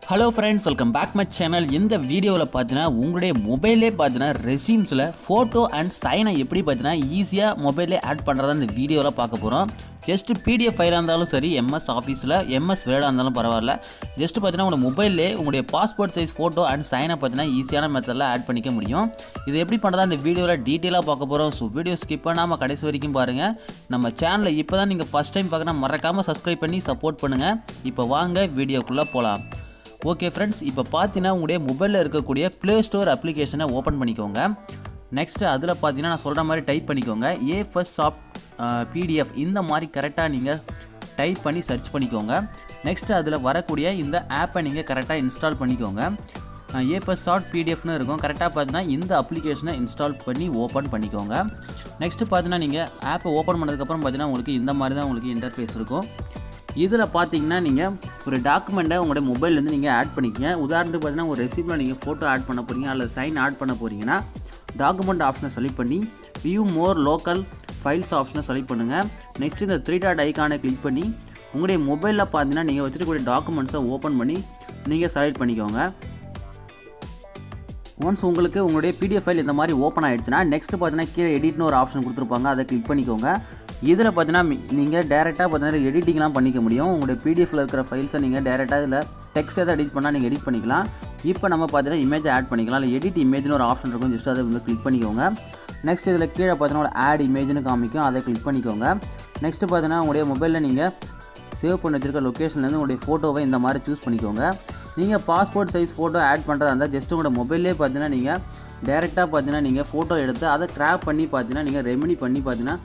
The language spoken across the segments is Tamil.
Hello friends, welcome back my channel. இந்த வீடியோவில் பார்த்தீங்கன்னா உங்களுடைய மொபைலே பார்த்தீங்கன்னா ரெஸ்யூம்ஸில் ஃபோட்டோ அண்ட் சைனை எப்படி பார்த்தீங்கன்னா ஈஸியாக மொபைலே ஆட் பண்ணுறதா இந்த வீடியோவில் பார்க்க போகிறோம். ஜஸ்ட் பிடிஎஃப் ஃபைலாக இருந்தாலும் சரி, எம்எஸ் ஆஃபீஸில் எம்எஸ் வேர்டாக இருந்தாலும் பரவாயில்ல. ஜஸ்ட் பார்த்தீங்கன்னா உங்களோட மொபைல்லே உங்களுடைய பாஸ்போர்ட் சைஸ் ஃபோட்டோ அண்ட் சைனை பார்த்தீங்கன்னா ஈஸியான மெத்தடில் ஆட் பண்ணிக்க முடியும். இது எப்படி பண்ணுறதா இந்த வீடியோவில் டீட்டெயிலாக பார்க்க போகிறோம். ஸோ வீடியோ ஸ்கிப் பண்ணாமல் கடைசி வரைக்கும் பாருங்கள். நம்ம சேனலில் இப்போ தான் நீங்கள் ஃபஸ்ட் டைம் பார்க்கணும், மறக்காமல் சப்ஸ்கிரைப் பண்ணி சப்போர்ட் பண்ணுங்கள். இப்போ வாங்க வீடியோக்குள்ளே போகலாம். ஓகே ஃப்ரெண்ட்ஸ், இப்போ பார்த்தீங்கன்னா உங்களுடைய மொபைலில் இருக்கக்கூடிய ப்ளே ஸ்டோர் அப்ளிகேஷனை ஓப்பன் பண்ணிக்கோங்க. நெக்ஸ்ட்டு அதில் பார்த்தீங்கன்னா நான் சொல்கிற மாதிரி டைப் பண்ணிக்கோங்க. ஃபர்ஸ்ட் சாஃப்ட் பிடிஎஃப் இந்த மாதிரி கரெக்டாக நீங்கள் டைப் பண்ணி சர்ச் பண்ணிக்கோங்க. நெக்ஸ்ட்டு அதில் வரக்கூடிய இந்த ஆப்பை நீங்கள் கரெக்டாக இன்ஸ்டால் பண்ணிக்கோங்க. ஃபர்ஸ்ட் சாஃப்ட் பிடிஎஃப்னு இருக்கும். கரெக்டாக பார்த்தீங்கன்னா இந்த அப்ளிகேஷனை இன்ஸ்டால் பண்ணி ஓப்பன் பண்ணிக்கோங்க. நெக்ஸ்ட்டு பார்த்தீங்கன்னா நீங்கள் ஆப்பை ஓப்பன் பண்ணதுக்கப்புறம் பார்த்தீங்கன்னா உங்களுக்கு இந்த மாதிரி தான் உங்களுக்கு இன்டர்ஃபேஸ் இருக்கும். இதில் பார்த்தீங்கன்னா நீங்கள் ஒரு டாக்குமெண்ட்டை உங்களுடைய மொபைல்லேருந்து நீங்கள் ஆட் பண்ணிக்கங்க. உதாரணத்துக்கு பார்த்தீங்கன்னா ஒரு ரெசிப்டில் நீங்கள் ஃபோட்டோ ஆட் பண்ண போகிறீங்க அல்லது சைன் ஆட் பண்ண போகிறீங்கன்னா டாக்குமெண்ட் ஆப்ஷனை செலக்ட் பண்ணி வியூ மோர் லோக்கல் ஃபைல்ஸ் ஆப்ஷனை செலக்ட் பண்ணுங்கள். நெக்ஸ்ட் இந்த 3 டாட் ஐக்கானை கிளிக் பண்ணி உங்களுடைய மொபைலில் பார்த்தீங்கன்னா நீங்கள் வச்சுருக்கக்கூடிய டாக்குமெண்ட்ஸை ஓப்பன் பண்ணி நீங்கள் செலக்ட் பண்ணிக்கோங்க. ஒன்ஸ் உங்களுக்கு உங்களுடைய பிடிஎஃப் ஃபைல் இந்த மாதிரி ஓப்பன் ஆகிடுச்சுன்னா நெக்ஸ்ட்டு பார்த்தீங்கன்னா கீழே எடிட்னு ஒரு ஆப்ஷன் கொடுத்துருப்பாங்க, அதை கிளிக் பண்ணிக்கோங்க. இதில் பார்த்தீங்கன்னா நீங்கள் டேரெக்டாக பார்த்தீங்கன்னா எடிட்டிங்லாம் பண்ணிக்க முடியும். உங்களுடைய பிடிஎஃப்ல இருக்கிற ஃபைல்ஸை நீங்கள் டேரெக்டாக இதில் டெக்ஸ்ட் எதாவது எடிட் பண்ணால் நீங்கள் எடிட் பண்ணிக்கலாம். இப்போ நம்ம பார்த்தீங்கன்னா இமேஜை ஆட் பண்ணிக்கலாம். இல்லை எடிட் இமேஜ்னு ஒரு ஆப்ஷன் இருக்கும், ஜஸ்ட் அதை வந்து கிளிக் பண்ணிக்கோங்க. நெக்ஸ்ட் இதில் கீழே பார்த்தீங்கன்னா ஒரு ஆட் இமேஜ்னு காமிக்கும், அதை கிளிக் பண்ணிக்கோங்க. நெக்ஸ்ட்டு பார்த்தீங்கன்னா உங்களுடைய மொபைலில் நீங்கள் சேவ் பண்ணி வச்சுருக்க லொக்கேஷன்லேருந்து உங்களுடைய ஃபோட்டோவை இந்த மாதிரி சூஸ் பண்ணிக்கோங்க. நீங்கள் பாஸ்போர்ட் சைஸ் ஃபோட்டோ ஆட் பண்ணுறதா இருந்தால் ஜஸ்ட் உங்களோட மொபைல்லே பார்த்தீங்கன்னா நீங்கள் டேரெக்டாக பார்த்தீங்கன்னா நீங்கள் ஃபோட்டோ எடுத்து அதை கிராப் பண்ணி பார்த்தீங்கன்னா நீங்கள் ரெமினி பண்ணி பார்த்தீங்கன்னா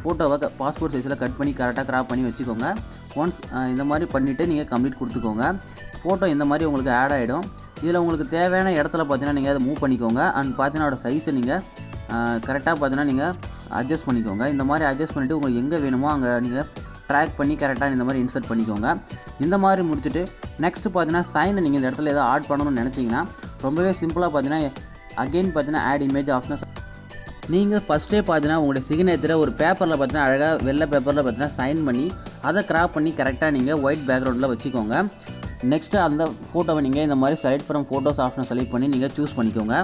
ஃபோட்டோவை பாஸ்போர்ட் சைஸில் கட் பண்ணி கரெக்டாக கிராப் பண்ணி வச்சுக்கோங்க. ஒன்ஸ் இந்த மாதிரி பண்ணிவிட்டு நீங்கள் கம்ப்ளீட் கொடுத்துக்கோங்க. ஃபோட்டோ இந்த மாதிரி உங்களுக்கு ஆட் ஆகிடும். இதில் உங்களுக்கு தேவையான இடத்துல பார்த்தீங்கன்னா நீங்கள் அதை மூவ் பண்ணிக்கோங்க. அண்ட் பார்த்தீங்கன்னா அதோட சைஸை நீங்கள் கரெக்டாக பார்த்தீங்கன்னா நீங்கள் அட்ஜஸ்ட் பண்ணிக்கோங்க. இந்த மாதிரி அட்ஜஸ்ட் பண்ணிவிட்டு உங்களுக்கு எங்கே வேணுமோ அங்கே நீங்கள் ட்ராக் பண்ணி கரெக்டாக இந்த மாதிரி இன்சர்ட் பண்ணிக்கோங்க. இந்த மாதிரி முடிச்சுட்டு நெக்ஸ்ட்டு பார்த்தீங்கன்னா சைனை நீங்கள் இந்த இடத்துல எதாவது ஆட் பண்ணணும்னு நினச்சிங்கன்னா ரொம்பவே சிம்பிளாக பார்த்தீங்கன்னா அகெயின் பார்த்தீங்கன்னா ஆட் இமேஜ் ஆப்ஷனை நீங்கள் ஃபஸ்ட்டே பார்த்தீங்கன்னா உங்களுடைய சிக்னேச்சரை ஒரு பேப்பரில் பார்த்தீங்கன்னா அழகாக வெள்ளை பேப்பரில் பார்த்தீங்கன்னா சைன் பண்ணி அதை கிராப் பண்ணி கரெக்டாக நீங்கள் ஒயிட் பேக்ரவுண்டில் வச்சுக்கோங்க. நெக்ஸ்ட்டு அந்த ஃபோட்டோவை நீங்கள் இந்த மாதிரி செலக்ட் ஃப்ரம் ஃபோட்டோஸ் ஆப்ஷனை செலக்ட் பண்ணி நீங்கள் சூஸ் பண்ணிக்கோங்க.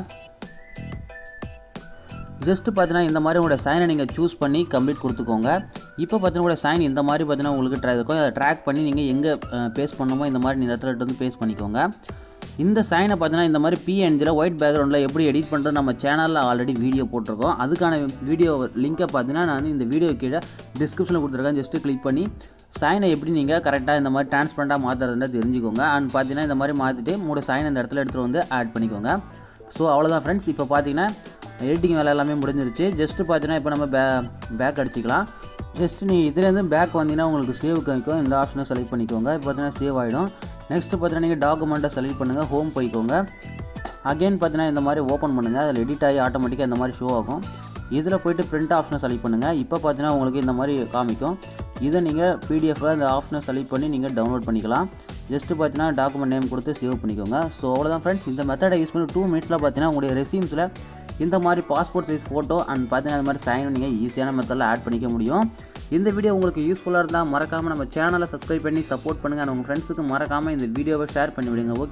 ஜஸ்ட்டு பார்த்தீங்கன்னா இந்த மாதிரி உங்களோட சைனை நீங்கள் சூஸ் பண்ணி கம்ப்ளீட் கொடுத்துக்கோங்க. இப்போ பார்த்தீங்கன்னா உங்களோட சைன் இந்த மாதிரி பார்த்தீங்கன்னா உங்களுக்கு இருக்கும். அதை ட்ராக் பண்ணி நீங்கள் எங்கே பேஸ்ட் பண்ணணுமோ இந்த மாதிரி நீங்கள் இடத்துல வந்து பேஸ்ட் பண்ணிக்கோங்க. இந்த சைனை பார்த்தீங்கன்னா இந்த மாதிரி பிஎன்ஜியில் ஒயிட் பேக்ரவுண்டில் எப்படி எடிட் பண்ணுறது நம்ம சேனலில் ஆல்ரெடி வீடியோ போட்டிருக்கோம். அதுக்கான வீடியோ லிங்கை பார்த்தீங்கன்னா நான் இந்த வீடியோ கீழே டிஸ்கிரிப்ஷனில் கொடுத்துருக்கேன். ஜஸ்ட்டு கிளிக் பண்ணி சைனை எப்படி நீங்கள் கரெக்டாக இந்த மாதிரி டிரான்ஸ்பரண்ட்டாக மாற்றுறதுனா தெரிஞ்சுக்கோங்க. அண்ட் பார்த்தீங்கன்னா இந்த மாதிரி மாற்றிட்டு உங்களோட சைனை இந்த இடத்துல எடுத்துகிட்டு வந்து ஆட் பண்ணிக்கோங்க. ஸோ அவ்வளோதான் ஃப்ரெண்ட்ஸ். இப்போ பார்த்தீங்கன்னா எடிட்டிங் வேலை எல்லாமே முடிஞ்சிருச்சு. ஜஸ்ட்டு பார்த்தீங்கன்னா இப்போ நம்ம பேக் அடிச்சிக்கலாம். ஜஸ்ட்டு நீங்கள் இதுலேருந்து பேக் வந்தீங்கன்னா உங்களுக்கு சேவ் கிடைக்கும். இந்த ஆப்ஷனை செலக்ட் பண்ணிக்கோங்க. இப்போ பார்த்தீங்கன்னா சேவ் ஆகிடும். நெக்ஸ்ட்டு பார்த்தீங்கன்னா நீங்கள் டாக்குமெண்ட்டை செலக்ட் பண்ணுங்கள், ஹோம் போய்க்கோங்க. அகெயின் பார்த்தீங்கன்னா இந்த மாதிரி ஓப்பன் பண்ணுங்கள். அதில் எடிட் ஆகி ஆட்டோமேட்டிக்காக இந்த மாதிரி ஷோ ஆகும். இதில் போய்ட்டு பிரிண்ட் ஆப்ஷனை செலக்ட் பண்ணுங்கள். இப்போ பார்த்தீங்கன்னா உங்களுக்கு இந்த மாதிரி காமிக்கும். இதை நீங்கள் பிடிஎஃப்பில் இந்த ஆப்ஷனை செலக்ட் பண்ணி நீங்கள் டவுன்லோட் பண்ணிக்கலாம். ஜஸ்ட்டு பார்த்தீங்கன்னா டாக்குமெண்ட் நேம் கொடுத்து சேவ் பண்ணிக்கோங்க. ஸோ அவ்வளோதான் ஃப்ரெண்ட்ஸ். இந்த மெத்தடை யூஸ் பண்ணி 2 மினிட்ஸில் பார்த்தீங்கன்னா உங்களுடைய ரெஸ்யூம்ஸில் இந்த மாதிரி பாஸ்போர்ட் சைஸ் ஃபோட்டோ அண்ட் பார்த்தீங்கன்னா இந்த மாதிரி சைன் நீங்கள் ஈஸியான மெத்தடில் ஆட் பண்ணிக்க முடியும். இந்த வீடியோ உங்களுக்கு யூஸ்ஃபுல்லாக இருந்தால் மறக்காமல் நம்ம சேனலை சப்ஸ்கிரைப் பண்ணி சப்போர்ட் பண்ணுங்கள். உங்கள் ஃப்ரெண்ட்ஸுக்கு மறக்காமல் இந்த வீடியோவை ஷேர் பண்ணிவிடுங்க. ஓகே.